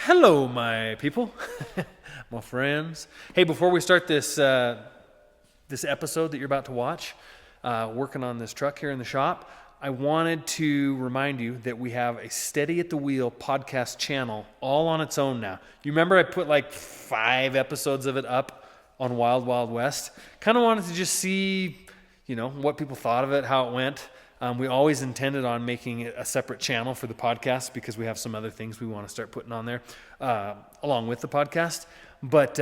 Hello, my people, my friends. Hey, before we start this episode that you're about to watch, working on this truck here in the shop, I wanted to remind you that we have a Steady at the Wheel podcast channel all on its own now. You remember I put like 5 episodes of it up on Wild Wild West? Kind of wanted to just see, what people thought of it, how it went. We always intended on making it a separate channel for the podcast because we have some other things we want to start putting on there along with the podcast. But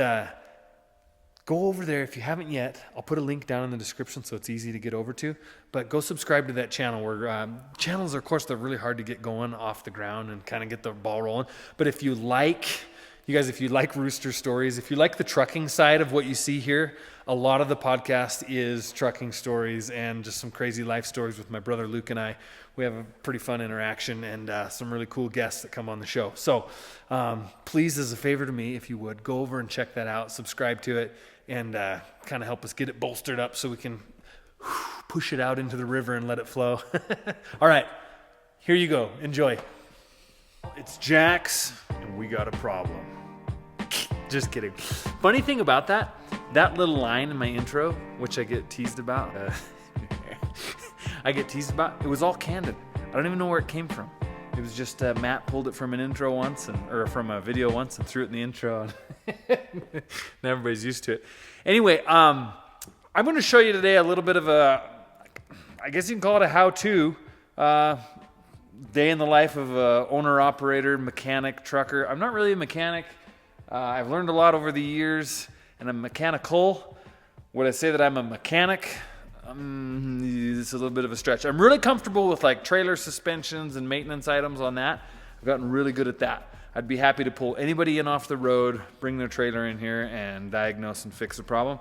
go over there if you haven't yet. I'll put a link down in the description so it's easy to get over to. But go subscribe to that channel. Where channels, of course, they're really hard to get going off the ground and kind of get the ball rolling. But if you like Rooster Stories, if you like the trucking side of what you see here, a lot of the podcast is trucking stories and just some crazy life stories with my brother Luke and I. We have a pretty fun interaction and some really cool guests that come on the show. So please, as a favor to me, if you would, go over and check that out, subscribe to it, and kind of help us get it bolstered up so we can push it out into the river and let it flow. All right, here you go. Enjoy. It's Jax, and we got a problem. Just kidding. Funny thing about that little line in my intro, which I get teased about, it was all candid. I don't even know where it came from. It was just Matt pulled it from an intro once, or from a video once, and threw it in the intro. And everybody's used to it. Anyway, I'm going to show you today a little bit of I guess you can call it a how-to, day in the life of a owner, operator, mechanic, trucker. I'm not really a mechanic. I've learned a lot over the years, and I'm mechanical. Would I say that I'm a mechanic? It's a little bit of a stretch. I'm really comfortable with like trailer suspensions and maintenance items on that. I've gotten really good at that. I'd be happy to pull anybody in off the road, bring their trailer in here, and diagnose and fix a problem.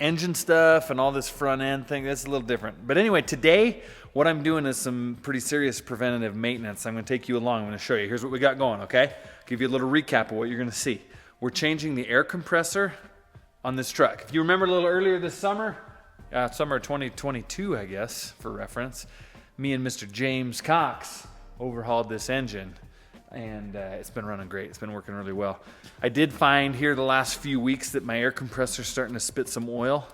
Engine stuff and all this front end thing, that's a little different. But anyway, today what I'm doing is some pretty serious preventative maintenance. I'm going to take you along. I'm going to show you. Here's what we got going, okay? Give you a little recap of what you're going to see. We're changing the air compressor on this truck. If you remember a little earlier this summer, summer 2022, I guess, for reference, me and Mr. James Cox overhauled this engine. And it's been running great. It's been working really well. I did find here the last few weeks that my air compressor is starting to spit some oil.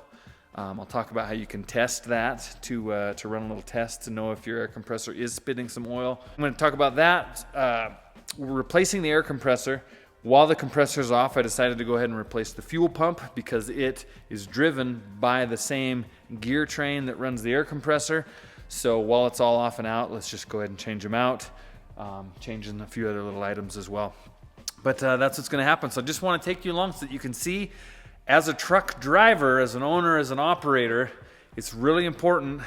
I'll talk about how you can test that to run a little test to know if your air compressor is spitting some oil. I'm going to talk about that. We're replacing the air compressor. While the compressor's off, I decided to go ahead and replace the fuel pump because it is driven by the same gear train that runs the air compressor. So while it's all off and out, let's just go ahead and change them out. Changing a few other little items as well. But that's what's going to happen. So I just want to take you along so that you can see, as a truck driver, as an owner, as an operator, it's really important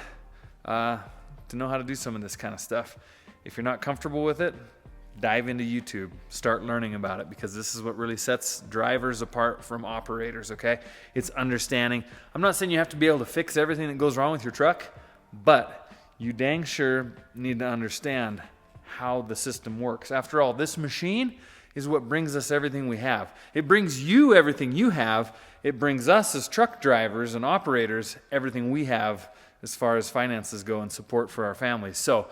to know how to do some of this kind of stuff. If you're not comfortable with it, dive into YouTube. Start learning about it, because this is what really sets drivers apart from operators, okay? It's understanding. I'm not saying you have to be able to fix everything that goes wrong with your truck, but you dang sure need to understand how the system works. After all, this machine is what brings us everything we have. It brings you everything you have. It brings us as truck drivers and operators everything we have as far as finances go and support for our families. So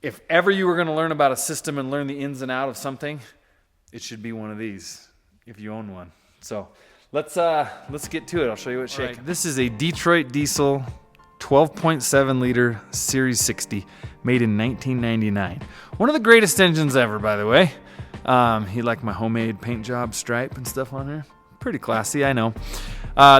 if ever you were going to learn about a system and learn the ins and out of something, it should be one of these if you own one. So let's get to it. I'll show you what's shaking. Right. This is a Detroit diesel 12.7 liter Series 60 made in 1999. One of the greatest engines ever, by the way. You like my homemade paint job stripe and stuff on here? Pretty classy, I know.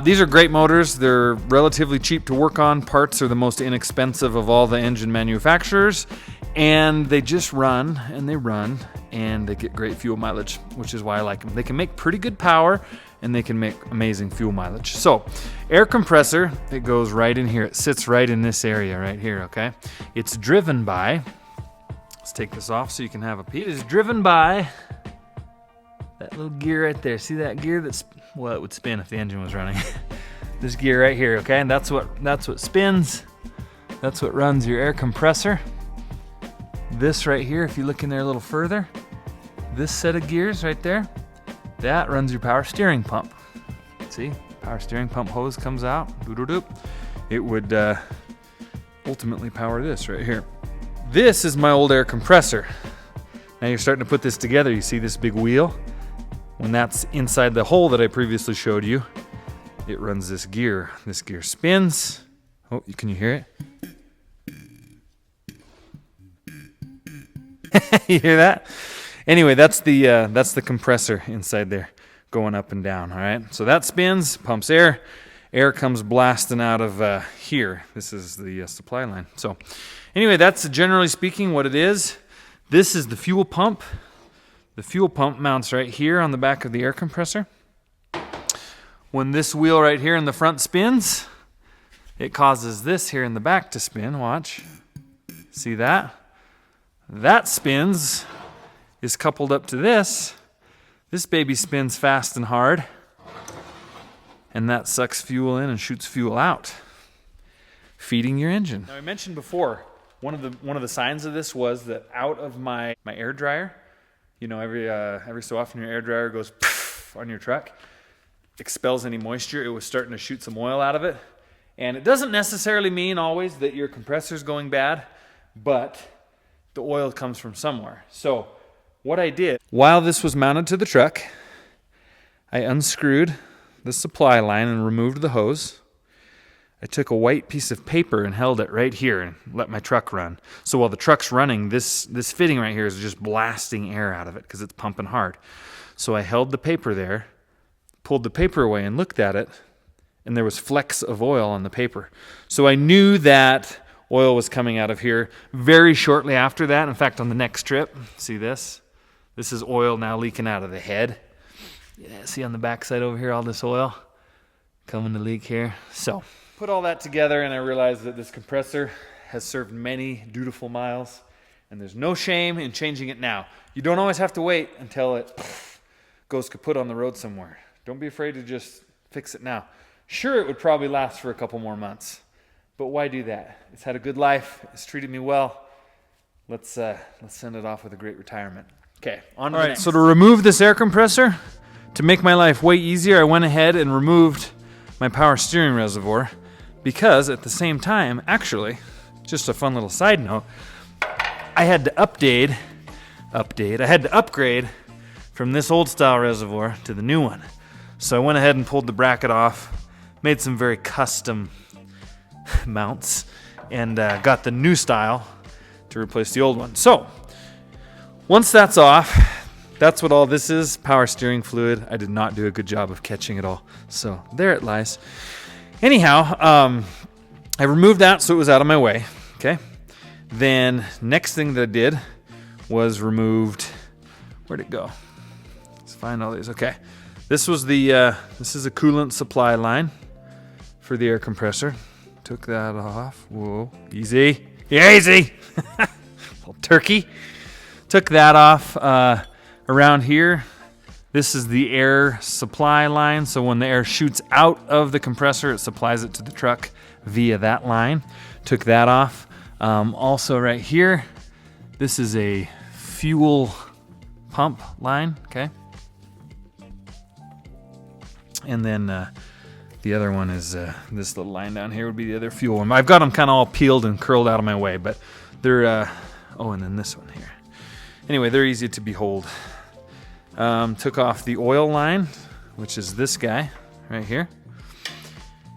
These are great motors. They're relatively cheap to work on. Parts are the most inexpensive of all the engine manufacturers. And they just run, and they get great fuel mileage, which is why I like them. They can make pretty good power, and they can make amazing fuel mileage. So, air compressor, it goes right in here. It sits right in this area right here, okay? It's driven by, let's take this off so you can have a peek. It is driven by that little gear right there. See that gear? It would spin if the engine was running. This gear right here, okay? And that's what spins. That's what runs your air compressor. This right here, if you look in there a little further, this set of gears right there, that runs your power steering pump. See, power steering pump hose comes out. Doop-doop-doop. It would ultimately power this right here. This is my old air compressor. Now you're starting to put this together. You see this big wheel? When that's inside the hole that I previously showed you, it runs this gear. This gear spins. Oh, can you hear it? You hear that? Anyway, that's the compressor inside there going up and down, all right? So that spins, pumps air. Air comes blasting out of here. This is the supply line. So anyway, that's generally speaking what it is. This is the fuel pump. The fuel pump mounts right here on the back of the air compressor. When this wheel right here in the front spins, it causes this here in the back to spin. Watch. See that? That spins, is coupled up to this. This baby spins fast and hard. And that sucks fuel in and shoots fuel out, feeding your engine. Now I mentioned before, one of the signs of this was that out of my air dryer, you know, every so often your air dryer goes poof on your truck, expels any moisture. It was starting to shoot some oil out of it. And it doesn't necessarily mean always that your compressor's going bad, but the oil comes from somewhere. So what I did, while this was mounted to the truck, I unscrewed the supply line and removed the hose. I took a white piece of paper and held it right here and let my truck run. So while the truck's running, this fitting right here is just blasting air out of it because it's pumping hard. So I held the paper there, pulled the paper away and looked at it, and there was flecks of oil on the paper. So I knew that oil was coming out of here very shortly after that. In fact, on the next trip, see this? This is oil now leaking out of the head. Yeah, see on the back side over here, all this oil coming to leak here. So put all that together and I realized that this compressor has served many dutiful miles and there's no shame in changing it now. You don't always have to wait until it goes kaput on the road somewhere. Don't be afraid to just fix it now. Sure, it would probably last for a couple more months, but why do that? It's had a good life. It's treated me well. Let's send it off with a great retirement. Okay, on to the next. So to remove this air compressor, to make my life way easier, I went ahead and removed my power steering reservoir because at the same time, actually, just a fun little side note, I had to I had to upgrade from this old style reservoir to the new one. So I went ahead and pulled the bracket off, made some very custom mounts, and got the new style to replace the old one. So once that's off, that's what all this is, power steering fluid. I did not do a good job of catching it all. So there it lies. Anyhow, I removed that so it was out of my way, okay? Then next thing that I did was removed, where'd it go? Let's find all these, okay. This was this is a coolant supply line for the air compressor. Took that off, whoa, easy, easy. Little turkey. Took that off. Around here, this is the air supply line. So when the air shoots out of the compressor, it supplies it to the truck via that line. Took that off. Also right here, this is a fuel pump line, okay? And then the other one is this little line down here would be the other fuel one. I've got them kind of all peeled and curled out of my way, but they're, oh, and then this one here. Anyway, they're easy to behold. Took off the oil line, which is this guy right here,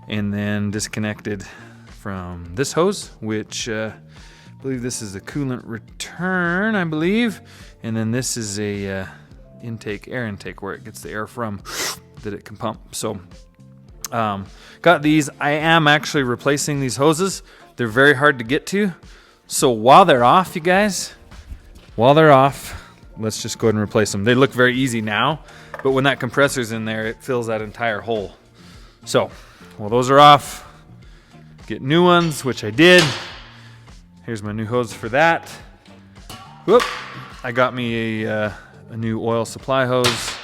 and then disconnected from this hose, which I believe this is a coolant return, I believe, and then this is a air intake where it gets the air from that it can pump. So got these. I am actually replacing these hoses. They're very hard to get to, so while they're off, you guys, let's just go ahead and replace them. They look very easy now, but when that compressor's in there, it fills that entire hole. So, while those are off, get new ones, which I did. Here's my new hose for that. Whoop! I got me a new oil supply hose,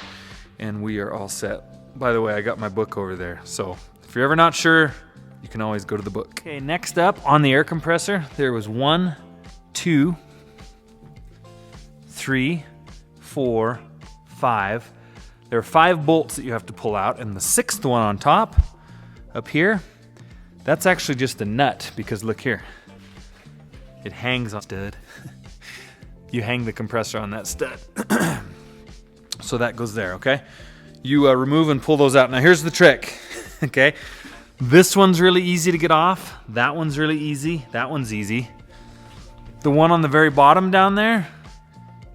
and we are all set. By the way, I got my book over there, so if you're ever not sure, you can always go to the book. Okay, next up on the air compressor, there was 1, 2, 3, 4, 5. There are 5 bolts that you have to pull out, and the 6th one on top, up here, that's actually just a nut, because look here. It hangs on stud. you hang the compressor on that stud. So that goes there, okay? You remove and pull those out. Now here's the trick, okay? This one's really easy to get off. That one's really easy. That one's easy. The one on the very bottom down there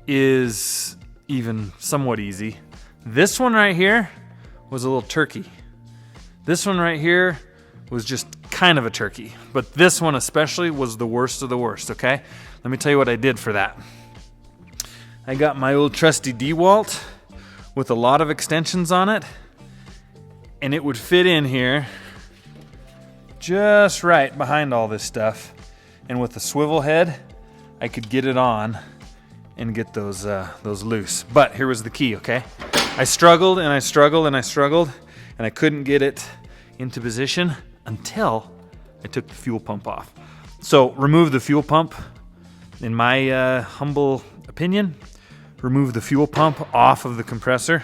is even somewhat easy. This one right here was a little turkey. This one right here was just kind of a turkey. But this one especially was the worst of the worst, okay? Let me tell you what I did for that. I got my old trusty DeWalt with a lot of extensions on it, and it would fit in here just right behind all this stuff. And with the swivel head, I could get it on and get those loose. But here was the key, okay? I struggled and I struggled and I struggled, and I couldn't get it into position until I took the fuel pump off. So remove the fuel pump. In my humble opinion, remove the fuel pump off of the compressor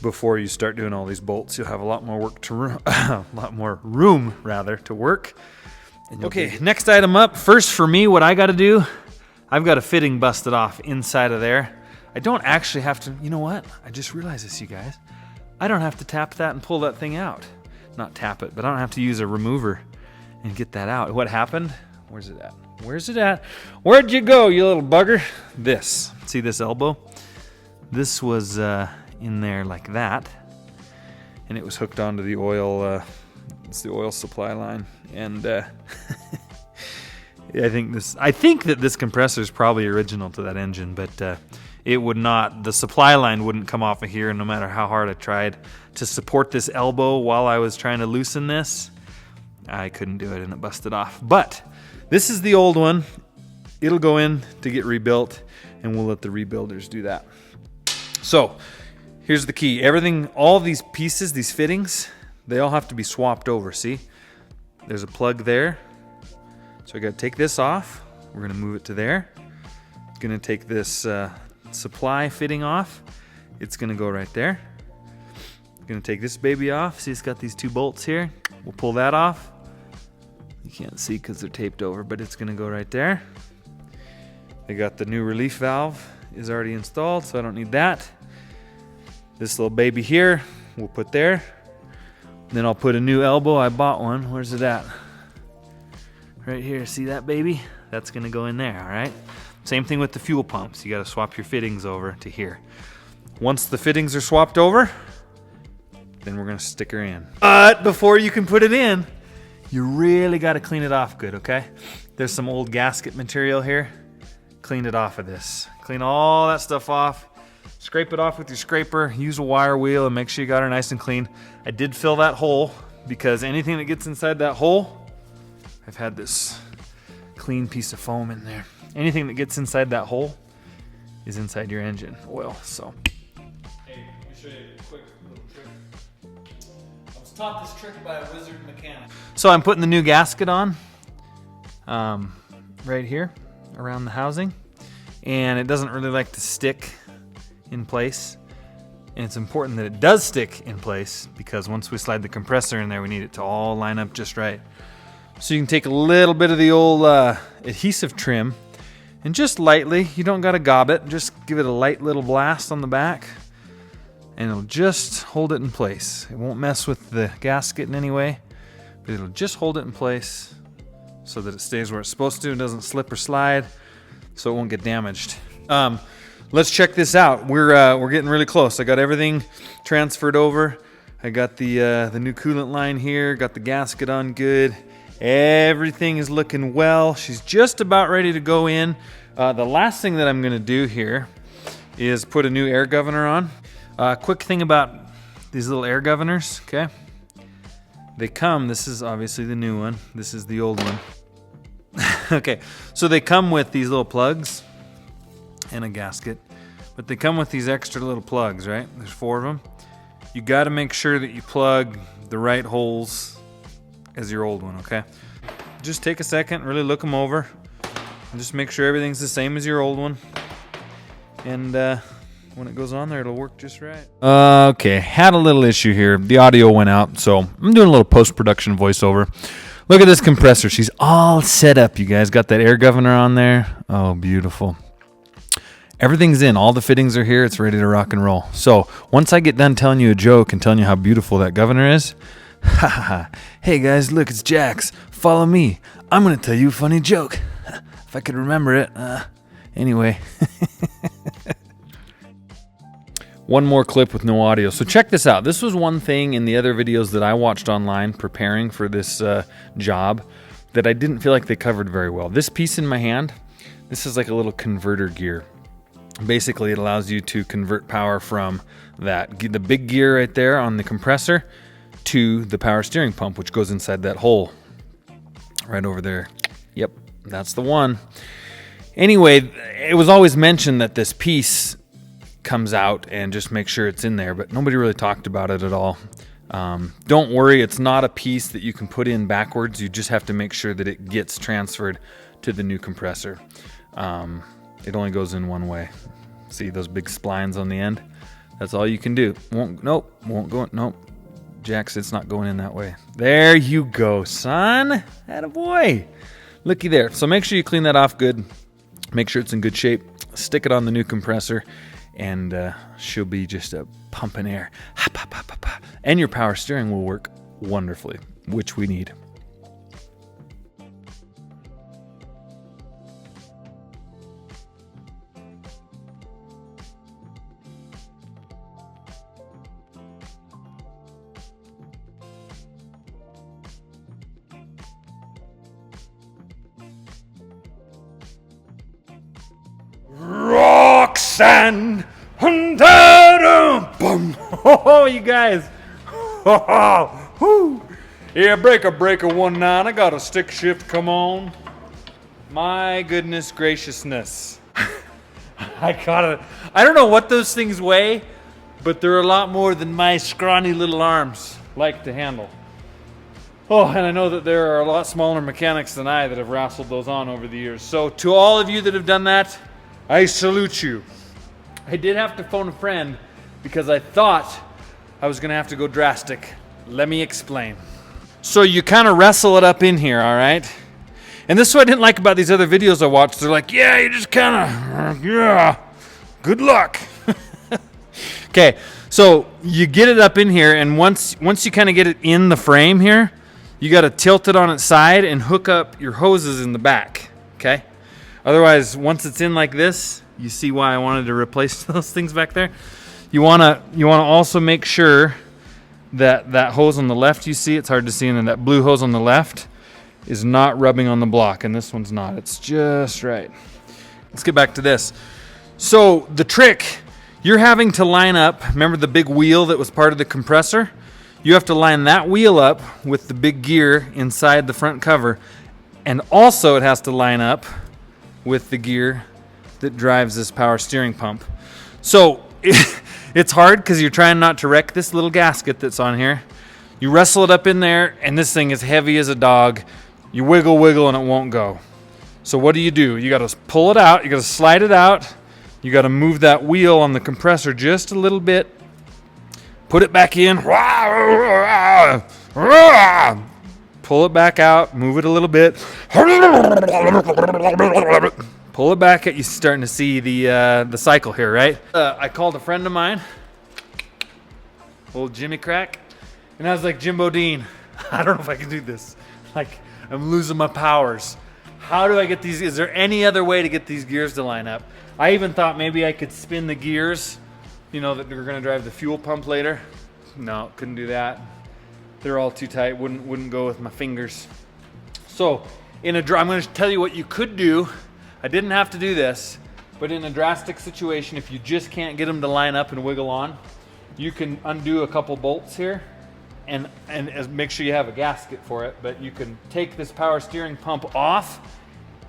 before you start doing all these bolts. You'll have a lot more work to a lot more room rather to work. Okay, next item up. First for me, what I got to do, I've got a fitting busted off inside of there. I don't actually have to. You know what? I just realized this, you guys. I don't have to tap that and pull that thing out. Not tap it, but I don't have to use a remover and get that out. What happened? Where's it at? Where's it at? Where'd you go, you little bugger? This. See this elbow? This was in there like that, and it was hooked onto the oil. It's the oil supply line, and I think that this compressor is probably original to that engine, but it would not. The supply line wouldn't come off of here, no matter how hard I tried to support this elbow while I was trying to loosen this. I couldn't do it, and it busted off. But this is the old one. It'll go in to get rebuilt, and we'll let the rebuilders do that. So here's the key. Everything, all these pieces, these fittings, they all have to be swapped over. See? There's a plug there. So I got to take this off. We're going to move it to there. Going to take this supply fitting off. It's going to go right there. Going to take this baby off. See, it's got these two bolts here. We'll pull that off. You can't see because they're taped over, but it's going to go right there. They got the new relief valve is already installed, so I don't need that. This little baby here, we'll put there. Then I'll put a new elbow. I bought one. Where's it at? Right here. See that baby? That's going to go in there, all right? Same thing with the fuel pumps. You got to swap your fittings over to here. Once the fittings are swapped over, then we're going to stick her in. But before you can put it in, you really got to clean it off good, okay? There's some old gasket material here. Clean it off of this. Clean all that stuff off. Scrape it off with your scraper. Use a wire wheel and make sure you got her nice and clean. I did fill that hole because anything that gets inside that hole, I've had this clean piece of foam in there. Anything that gets inside that hole is inside your engine oil, so. Hey, let me show you a quick little trick. I was taught this trick by a wizard mechanic. So I'm putting the new gasket on right here around the housing, and it doesn't really like to stick in place, and it's important that it does stick in place because once we slide the compressor in there, we need it to all line up just right. So you can take a little bit of the old adhesive trim and just lightly, you don't got to gob it, just give it a light little blast on the back and it'll just hold it in place. It won't mess with the gasket in any way, but it'll just hold it in place so that it stays where it's supposed to and doesn't slip or slide, so it won't get damaged. Let's check this out. We're getting really close. I got everything transferred over. I got the new coolant line here, got the gasket on good. Everything is looking well. She's just about ready to go in. The last thing that I'm going to do here is put a new air governor on. Quick thing about these little air governors, okay? They come, this is obviously the new one. This is the old one. Okay, so they come with these little plugs and a gasket, but they come with these extra little plugs, right? There's 4 of them. You got to make sure that you plug the right holes as your old one, okay? Just take a second, really look them over, and just make sure everything's the same as your old one. And when it goes on there, it'll work just right. Okay, had a little issue here. The audio went out, so I'm doing a little post-production voiceover. Look at this compressor. She's all set up, you guys. Got that air governor on there. Oh, beautiful. Everything's in. All the fittings are here. It's ready to rock and roll. So once I get done telling you a joke and telling you how beautiful that governor is, ha ha ha. Hey guys, look, it's Jax. Follow me. I'm going to tell you a funny joke. If I could remember it. Anyway. One more clip with no audio. So check this out. This was one thing in the other videos that I watched online preparing for this job that I didn't feel like they covered very well. This piece in my hand, this is like a little converter gear. Basically, it allows you to convert power from the big gear right there on the compressor to the power steering pump, which goes inside that hole right over there. Yep, that's the one. Anyway, it was always mentioned that this piece comes out and just make sure it's in there, but nobody really talked about it at all. Don't worry, it's not a piece that you can put in backwards. You just have to make sure that it gets transferred to the new compressor. It only goes in one way. See those big splines on the end? That's all you can do. Won't go. Nope. Jax, it's not going in that way. There you go, son. Attaboy. Looky there. So make sure you clean that off good. Make sure it's in good shape. Stick it on the new compressor, and she'll be just a pumping air. And your power steering will work wonderfully, which we need. Roxanne! Oh, you guys! Yeah, breaker 19. I got a stick shift. Come on! My goodness graciousness! I don't know what those things weigh, but they're a lot more than my scrawny little arms like to handle. Oh, and I know that there are a lot smaller mechanics than I that have wrestled those on over the years. So to all of you that have done that, I salute you. I did have to phone a friend because I thought I was going to have to go drastic. Let me explain. So you kind of wrestle it up in here, all right? And this is what I didn't like about these other videos I watched. They're like, yeah, you just kind of, yeah, good luck. Okay, so you get it up in here, and once you kind of get it in the frame here, you got to tilt it on its side and hook up your hoses in the back, okay? Otherwise, once it's in like this, you see why I wanted to replace those things back there. You wanna also make sure that that hose on the left, you see, it's hard to see, and then that blue hose on the left is not rubbing on the block, and this one's not. It's just right. Let's get back to this. So the trick, you're having to line up, remember the big wheel that was part of the compressor? You have to line that wheel up with the big gear inside the front cover, and also it has to line up with the gear that drives this power steering pump. So it's hard because you're trying not to wreck this little gasket that's on here. You wrestle it up in there, and this thing is heavy as a dog. You wiggle, and it won't go. So what do? You got to pull it out. You got to slide it out. You got to move that wheel on the compressor just a little bit. Put it back in. Pull it back out. Move it a little bit. Pull it back. You're starting to see the cycle here, right? I called a friend of mine, old Jimmy Crack, and I was like, Jimbo Dean, I don't know if I can do this. Like, I'm losing my powers. How do I get these? Is there any other way to get these gears to line up? I even thought maybe I could spin the gears, you know, that we're going to drive the fuel pump later. No, couldn't do that. They're all too tight. Wouldn't go with my fingers. So I'm going to tell you what you could do. I didn't have to do this, but in a drastic situation, if you just can't get them to line up and wiggle on, you can undo a couple bolts here and make sure you have a gasket for it. But you can take this power steering pump off,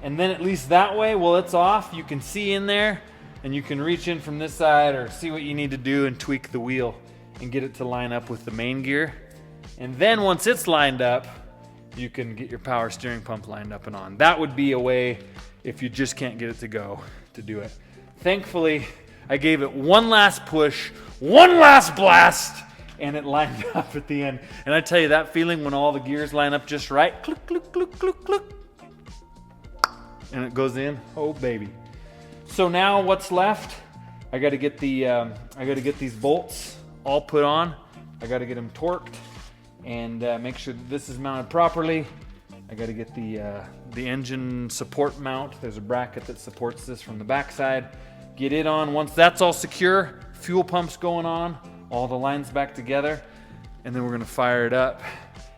and then at least that way, while it's off, you can see in there, and you can reach in from this side or see what you need to do and tweak the wheel and get it to line up with the main gear. And then once it's lined up, you can get your power steering pump lined up and on. That would be a way, if you just can't get it to go, to do it. Thankfully, I gave it one last push, one last blast, and it lined up at the end. And I tell you, that feeling when all the gears line up just right, click, click, click, click, click, and it goes in, oh baby. So now what's left? I got to get these bolts all put on. I got to get them torqued and make sure that this is mounted properly. I got to get the engine support mount. There's a bracket that supports this from the backside. Get it on. Once that's all secure, fuel pump's going on, all the lines back together, and then we're going to fire it up.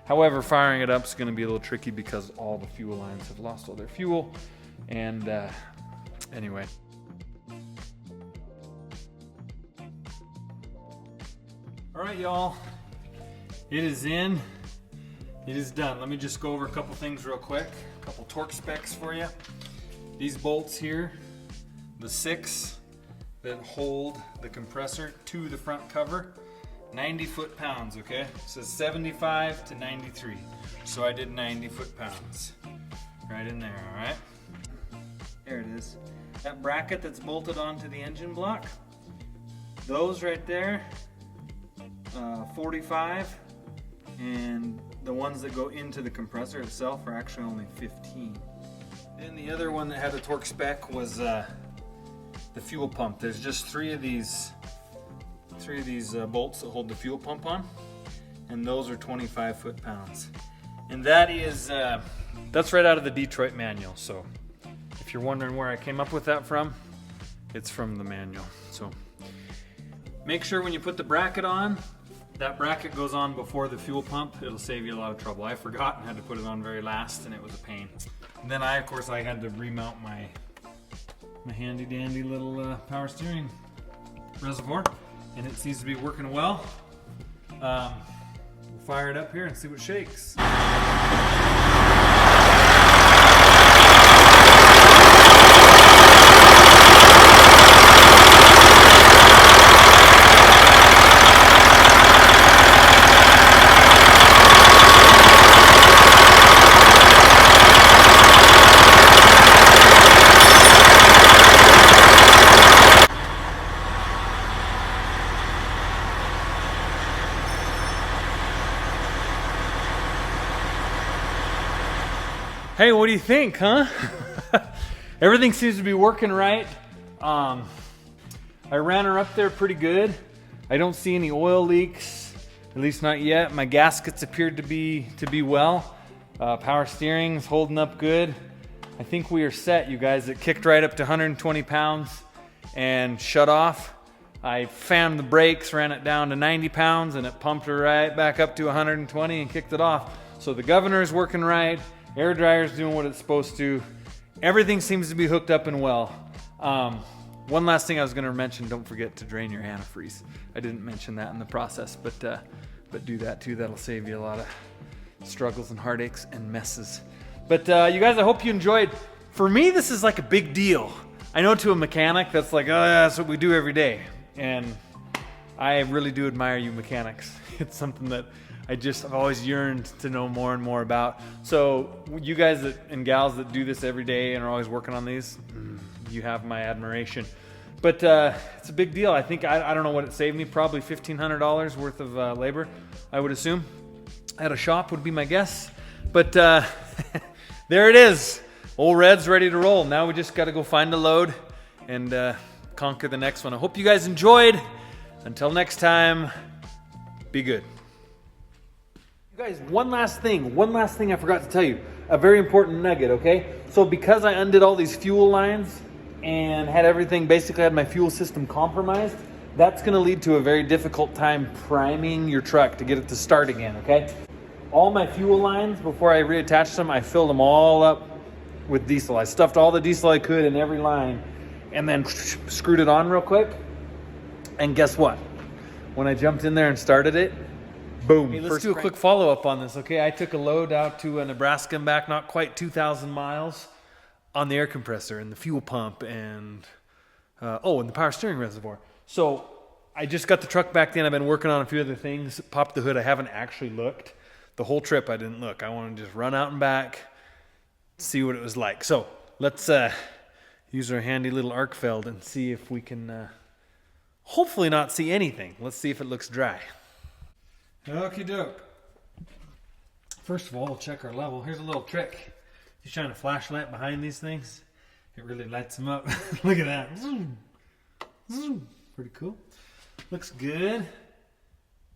However, firing it up is going to be a little tricky because all the fuel lines have lost all their fuel. And anyway. All right, y'all. It is in. It is done. Let me just go over a couple things real quick. A couple torque specs for you. These bolts here, the 6 that hold the compressor to the front cover, 90 foot-pounds, okay? It says 75 to 93. So I did 90 foot-pounds. Right in there, all right? There it is. That bracket that's bolted onto the engine block, those right there, 45, and the ones that go into the compressor itself are actually only 15. And the other one that had a torque spec was the fuel pump. There's just three of these bolts that hold the fuel pump on, and those are 25 foot-pounds. And that is that's right out of the Detroit manual. So if you're wondering where I came up with that from, it's from the manual. So make sure when you put the bracket on, that bracket goes on before the fuel pump. It'll save you a lot of trouble. I forgot and had to put it on very last, and it was a pain. And then of course I had to remount my handy dandy little power steering reservoir, and it seems to be working well. We'll fire it up here and see what shakes. Hey, what do you think, huh? Everything seems to be working right. I ran her up there pretty good. I don't see any oil leaks, at least not yet. My gaskets appeared to be well. Power steering's holding up good. I think we are set, you guys. It kicked right up to 120 pounds and shut off. I fammed the brakes, ran it down to 90 pounds, and it pumped her right back up to 120 and kicked it off. So the governor is working right. Air dryer's doing what it's supposed to. Everything seems to be hooked up and well. One last thing I was going to mention, don't forget to drain your antifreeze. I didn't mention that in the process, but do that too. That'll save you a lot of struggles and heartaches and messes. But you guys, I hope you enjoyed. For me, this is like a big deal. I know to a mechanic, that's like, oh yeah, that's what we do every day. And I really do admire you mechanics. It's something that I've always yearned to know more and more about. So you guys and gals that do this every day and are always working on these, you have my admiration. But it's a big deal. I think, I don't know what it saved me, probably $1,500 worth of labor, I would assume. At a shop would be my guess. But there it is. Old Red's ready to roll. Now we just got to go find a load and conquer the next one. I hope you guys enjoyed. Until next time, be good. Guys, one last thing I forgot to tell you. A very important nugget, okay? So because I undid all these fuel lines and basically had my fuel system compromised, that's gonna lead to a very difficult time priming your truck to get it to start again, okay? All my fuel lines, before I reattached them, I filled them all up with diesel. I stuffed all the diesel I could in every line and then screwed it on real quick. And guess what? When I jumped in there and started it, boom. Hey, let's do a quick follow-up on this, okay? I took a load out to Nebraska and back, not quite 2,000 miles, on the air compressor and the fuel pump and, and the power steering reservoir. So I just got the truck back in. I've been working on a few other things. Popped the hood. I haven't actually looked. The whole trip I didn't look. I wanted to just run out and back, see what it was like. So let's use our handy little Arkfeld and see if we can hopefully not see anything. Let's see if it looks dry. Okie doke. First of all, we'll check our level. Here's a little trick. You shine a flashlight behind these things, It really lights them up. Look at that. Zoom. Zoom. Pretty cool. Looks good.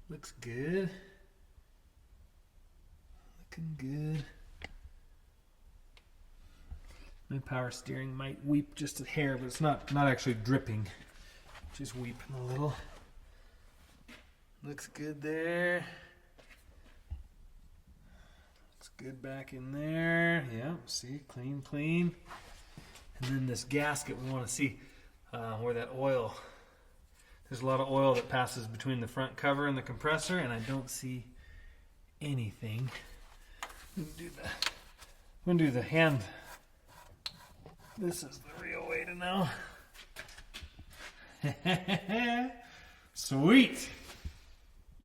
Looks good. Looking good. My power steering might weep just a hair, but it's not actually dripping. Just weeping a little. Looks good there. Looks good back in there. Yeah, see, clean, clean. And then this gasket, we want to see where that oil. There's a lot of oil that passes between the front cover and the compressor, and I don't see anything. I'm gonna do the hand. This is the real way to know. Sweet.